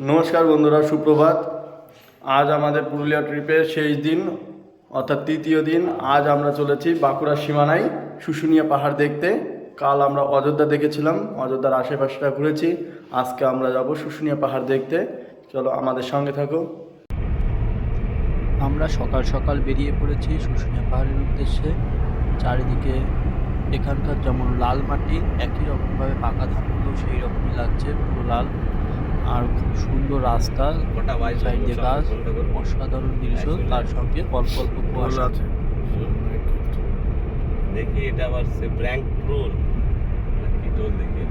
নমস্কার বন্ধুরা, সুপ্রভাত। আজ আমাদের পুরুলিয়া ট্রিপের শেষ দিন, অর্থাৎ তৃতীয় দিন। আজ আমরা চলেছি বাঁকুড়ার সীমানায় শুশুনিয়া পাহাড় দেখতে। কাল আমরা অযোধ্যা দেখেছিলাম, অযোধ্যার আশেপাশটা ঘুরেছি। আজকে আমরা যাব শুশুনিয়া পাহাড় দেখতে। চলো আমাদের সঙ্গে থাকো। আমরা সকাল সকাল বেরিয়ে পড়েছি শুশুনিয়া পাহাড়ের উদ্দেশ্যে। চারিদিকে এখানকার যেমন লাল মাটি, একই রকমভাবে পাকা ধানগুলো সেই রকমই লাগছে, পুরো লাল। আর খুব সুন্দর রাস্তা, সাইডে গাছ, অসাধারণ দৃশ্য, তার সঙ্গে অল্প অল্প কুয়াশা আছে। দেখি এটা আবার সে ব্র্যাঙ্ক রোল নাকি টোল দেখি।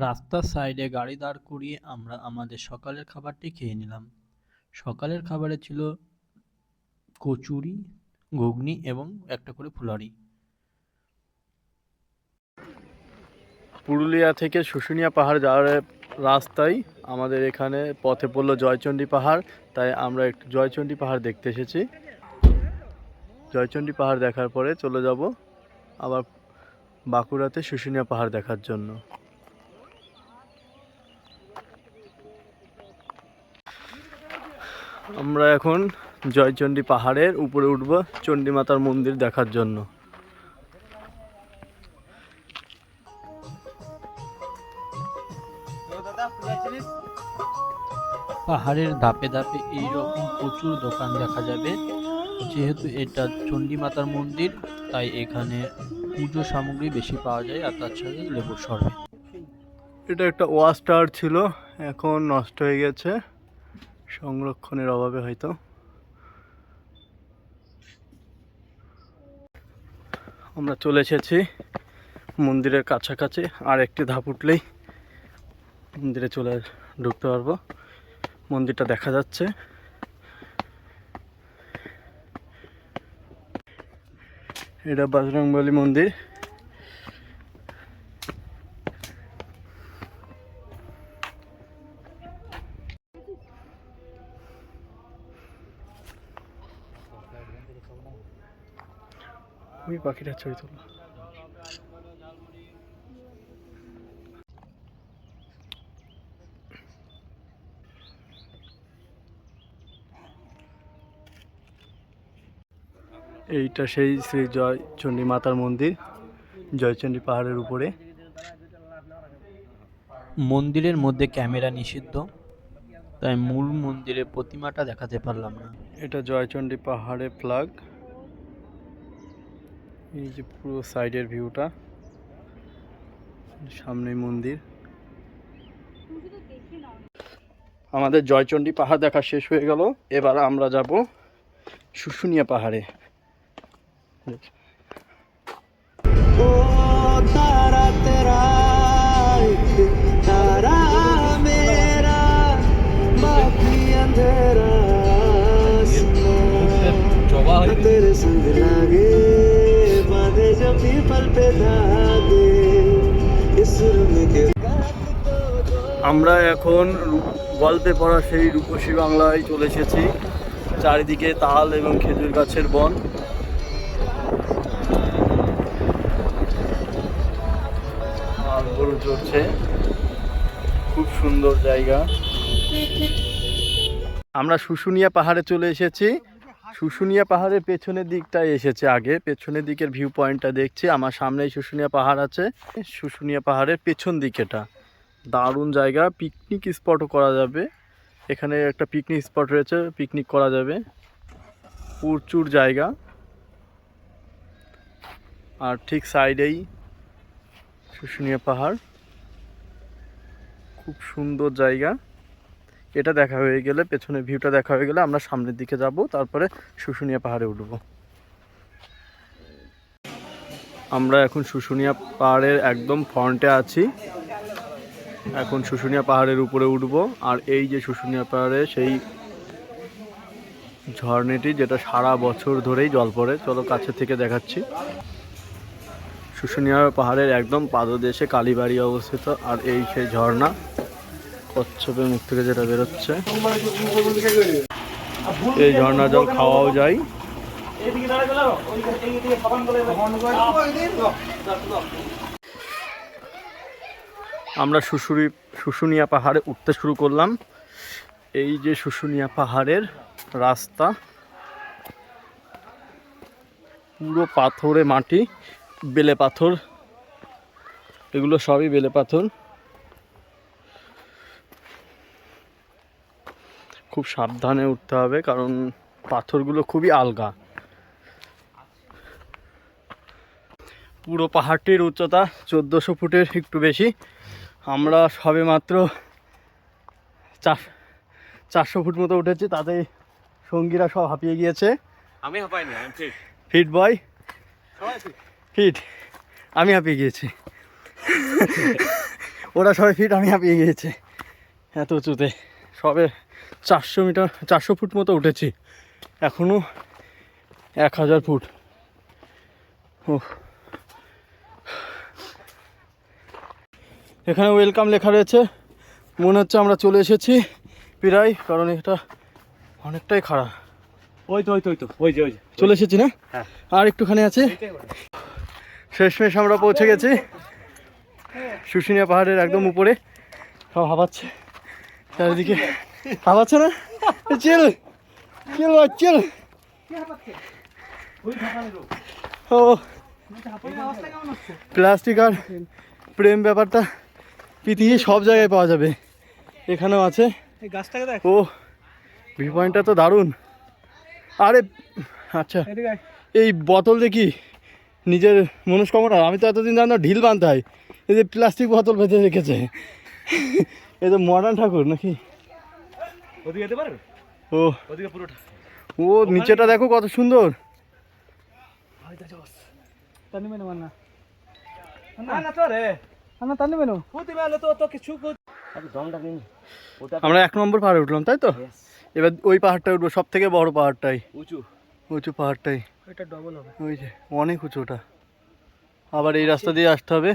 রাস্তার সাইডে গাড়ি দাঁড় করিয়ে আমরা আমাদের সকালের খাবারটি খেয়ে নিলাম। সকালের খাবারে ছিল কচুরি, ঘুগনি এবং একটা করে ফুলারি। পুরুলিয়া থেকে শুশুনিয়া পাহাড় যাওয়ার রাস্তায় আমাদের এখানে পথে পড়লো জয়চণ্ডী পাহাড়। তাই আমরা একটু জয়চণ্ডী পাহাড় দেখতে এসেছি। জয়চণ্ডী পাহাড় দেখার পরে চলে যাব আবার বাঁকুড়াতে শুশুনিয়া পাহাড় দেখার জন্য। আমরা এখন জয়চণ্ডী পাহাড়ের উপরে উঠব চণ্ডী মাতার মন্দির দেখার জন্য। পাহাড়ের ধাপে ধাপে এইরকম প্রচুর দোকান দেখা যাবে। যেহেতু এটা চণ্ডী মাতার মন্দির, তাই এখানে পুজো সামগ্রী বেশি পাওয়া যায়, আর তাছাড়া লেবুর শরবত। এটা একটা ওয়াচ টাওয়ার ছিল, এখন নষ্ট হয়ে গেছে সংরক্ষণের অভাবে হয়তো। আমরা চলে এসেছি মন্দিরের কাছাকাছি, আর একটি ধাপ উঠলেই মন্দিরে ঢুকতে পারবো। মন্দিরটা দেখা যাচ্ছে। এটা বজরংবলী মন্দির। ওই পাখিটা ছবি তোলা। এইটা সেই শ্রী জয়চণ্ডী মাতার মন্দির, জয়চণ্ডী পাহাড়ের উপরে। মন্দিরের মধ্যে ক্যামেরা নিষিদ্ধ, তাই মূল মন্দিরের প্রতিমাটা দেখাতে পারলাম না। এটা জয়চণ্ডী পাহাড়ের ফ্ল্যাগ। এই যে পুরো সাইডের ভিউটা, সামনে মন্দির। আমাদের জয়চণ্ডী পাহাড় দেখা শেষ হয়ে গেল। এবার আমরা যাব শুশুনিয়া পাহাড়ে। तेरे संग लागे बांधे जो पीपल पे धागे इस रूम के। আমরা এখন গল্পে পড়া সেই রূপসী বাংলায় চলে এসেছি। চারিদিকে তাল এবং খেজুর গাছের বন। গরু চড়ছে, খুব সুন্দর জায়গা। আমরা শুশুনিয়া পাহাড়ে চলে এসেছি। শুশুনিয়া পাহাড়ের পেছনের দিকটায় এসেছে আগে, পেছনের দিকের ভিউ পয়েন্টটা দেখছি। আমার সামনেই শুশুনিয়া পাহাড় আছে, শুশুনিয়া পাহাড়ের পেছন দিকেটা দারুণ জায়গা, পিকনিক স্পটও করা যাবে। এখানে একটা পিকনিক স্পট রয়েছে, পিকনিক করা যাবে, প্রচুর জায়গা। আর ঠিক সাইডেই শুশুনিয়া পাহাড়, খুব সুন্দর জায়গা। এটা দেখা হয়ে গেলে, পেছনের ভিউটা দেখা হয়ে গেলে আমরা সামনের দিকে যাব, তারপরে শুশুনিয়া পাহাড়ে উঠব। আমরা এখন শুশুনিয়া পাহাড়ের একদম ফ্রন্টে আছি। এখন শুশুনিয়া পাহাড়ের উপরে উঠব। আর এই যে শুশুনিয়া পাহাড়ে সেই ঝর্ণাটি, যেটা সারা বছর ধরেই জল পড়ে, চলো কাছে থেকে দেখাচ্ছি। শুশুনিয়া পাহাড়ের একদম পাদদেশে কালীবাড়ি অবস্থিত। আর এই সেই ঝর্ণা, কচ্ছপের মুখ থেকে যেটা বেরোচ্ছে। এই ঝর্ণা জল খাওয়াও যায়। আমরা শুশুনিয়া পাহাড়ে উঠতে শুরু করলাম। এই যে শুশুনিয়া পাহাড়ের রাস্তা, পুরো পাথরে মাটি, বেলে পাথর, এগুলো সবই বেলে পাথর। খুব সাবধানে উঠতে হবে, কারণ পাথরগুলো খুবই আলগা। পুরো পাহাড়টির উচ্চতা 1400 ফুটের একটু বেশি। আমরা সবে মাত্র 400 ফুট মতো উঠেছি, তাতে সঙ্গীরা সব হাঁপিয়ে গিয়েছে। আমি হাঁপাইনি, আমি ঠিক ফিট বয়, ফিট, আমি হাঁপিয়ে গিয়েছি। ওরা সবাই ফিট, আমি হাঁপিয়ে গিয়েছি এত উঁচুতে। সবে 400 ফুট মতো উঠেছি, এখনও 1000 ফুট। ও, এখানে ওয়েলকাম লেখা রয়েছে, মনে হচ্ছে আমরা চলে এসেছি প্রায়, কারণ এটা অনেকটাই খারাপ। ওই তো ওই যে চলে এসেছি না? হ্যাঁ। আর একটুখানি আছে, শেষমেশ আমরা পৌঁছে গেছি শুশুনিয়া পাহাড়ের একদম উপরে। সব হাঁপাচ্ছে চারিদিকে, হাঁপাচ্ছে না? চল চল চল। ও, প্লাস্টিক আর প্রেম ব্যাপারটা পৃথিবীর সব জায়গায় পাওয়া যাবে, এখানেও আছে। ও, ভিউ পয়েন্টটা তো দারুণ। আরে আচ্ছা, এই বোতল দেখি নিজের মনস্কামনা, আমি তো এতদিন জানতাম ঢিল বাঁধতে হয়, এই যে প্লাস্টিক বোতল বেঁধে রেখেছে। এই তো মডার্ন ঠাকুর নাকি? ওদিকে যেতে পারবে? ও, ওদিকে পুরোটা। ও নিচেটা দেখো কত সুন্দর। আমরা 1 নম্বর পাহাড়ে উঠলাম, তাই তো? এবার ওই পাহাড়টায় উঠবো, সব থেকে বড় পাহাড়টাই, উঁচু পাহাড়টাই। এটা ডবল হবে। ওই যে অনেক উঁচু ওটা, আবার এই রাস্তা দিয়ে আসতে হবে।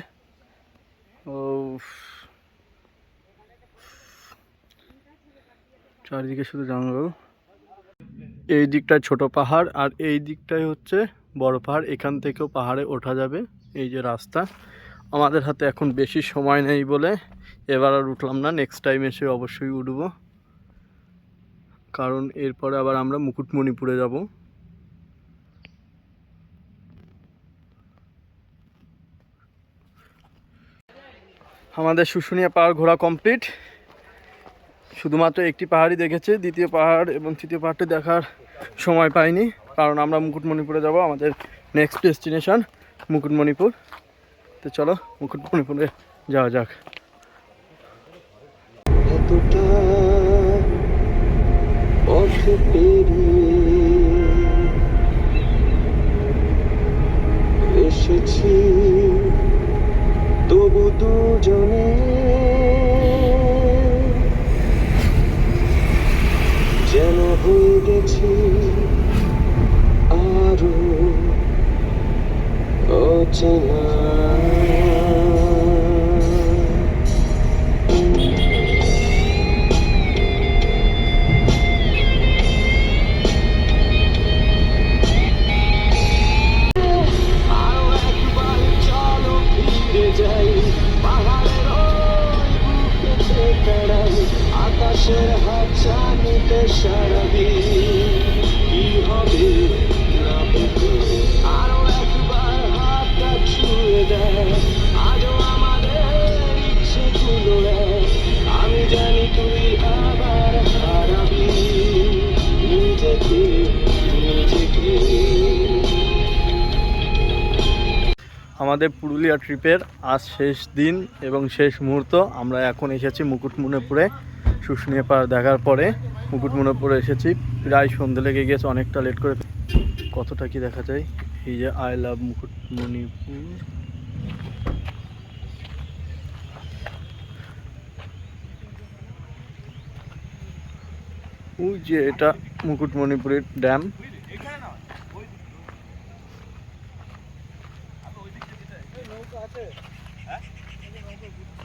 ও, চারিদিকে শুধু জঙ্গল। এই দিকটায় ছোট পাহাড়, আর এই দিকটায় হচ্ছে বড় পাহাড়। এখান থেকেও পাহাড়ে ওঠা যাবে। এই যে রাস্তা, আমাদের হাতে এখন বেশি সময় নেই বলে এবার আর উঠলাম না, নেক্সট টাইম এসে অবশ্যই উঠব, কারণ এরপরে আবার আমরা মুকুটমণিপুরে যাব। আমাদের শুশুনিয়া পাহাড় ঘোরা কমপ্লিট। শুধুমাত্র একটি পাহাড়ই দেখেছে, দ্বিতীয় পাহাড় এবং তৃতীয় পাহাড়টি দেখার সময় পাইনি, কারণ আমরা মুকুটমণিপুরে যাব। আমাদের নেক্সট ডেস্টিনেশন মুকুটমণিপুর। তো চলো মুকুটমণিপুরে যাওয়া যাক। এতটা পথ পেরিয়ে এসেছি, তবু দুজনে যেন হয়ে গেছি আরো অচেনা। আরো একবার চলো ফিরে যাই পাহাড় আমাদের পুরুলিয়া ট্রিপের আজ শেষ দিন এবং শেষ মুহূর্ত। আমরা এখন এসেছি মুকুটমণিপুরে শুশুনিয়া পাহাড় দেখার পরে। মুকুটমণিপুরে এসেছি, প্রায় সন্ধে লেগে গেছে, অনেকটা লেট করে। কতটা কি দেখা যায়, এই যে আই লাভ মুকুটমণিপুর। ওই যে এটা মুকুটমণিপুরের ড্যাম।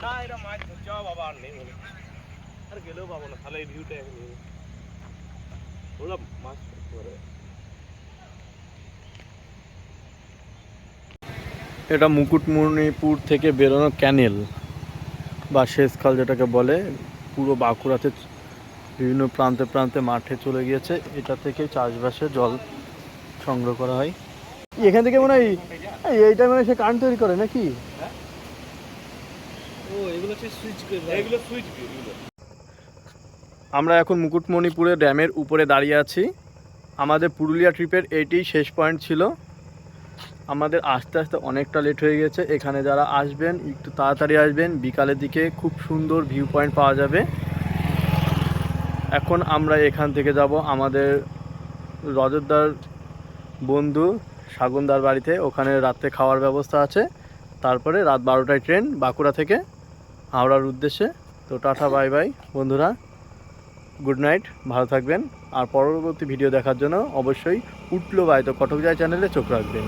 না এটা মাছ যাওয়া বাবা আর নেই বলে আর গেলেও পাবো না, তাহলে এই ভিউটা ওরা মাছ ধরে। এটা মুকুটমণিপুর থেকে বেরোনো ক্যানেল বা সেচখাল যেটাকে বলে, পুরো বাঁকুড়াতে বিভিন্ন প্রান্তে প্রান্তে মাঠে চলে গিয়েছে। এটা থেকে চাষবাসে জল সংগ্রহ করা হয়। এখান থেকে মনে হয় এইটা মানে সে কারেন্ট তৈরি করে নাকি? আমরা এখন মুকুটমণিপুরে ড্যামের উপরে দাঁড়িয়ে আছি। আমাদের পুরুলিয়া ট্রিপের এইটাই শেষ পয়েন্ট ছিল। আমাদের আস্তে আস্তে অনেকটা লেট হয়ে গেছে। এখানে যারা আসবেন একটু তাড়াতাড়ি আসবেন, বিকালের দিকে খুব সুন্দর ভিউ পয়েন্ট পাওয়া যাবে। এখন আমরা এখান থেকে যাব আমাদের রজতদার বন্ধু শাগুনদার বাড়িতে, ওখানে রাত্রে খাওয়ার ব্যবস্থা আছে। তারপরে রাত 12টায় ট্রেন বাঁকুড়া থেকে হাওড়ার উদ্দেশ্যে। তো টাটা বাই বাই বন্ধুরা, গুড নাইট, ভালো থাকবেন। আর পরবর্তী ভিডিও দেখার জন্য অবশ্যই উঠলো বাই তো কটক যায় চ্যানেলে চোখ রাখবেন।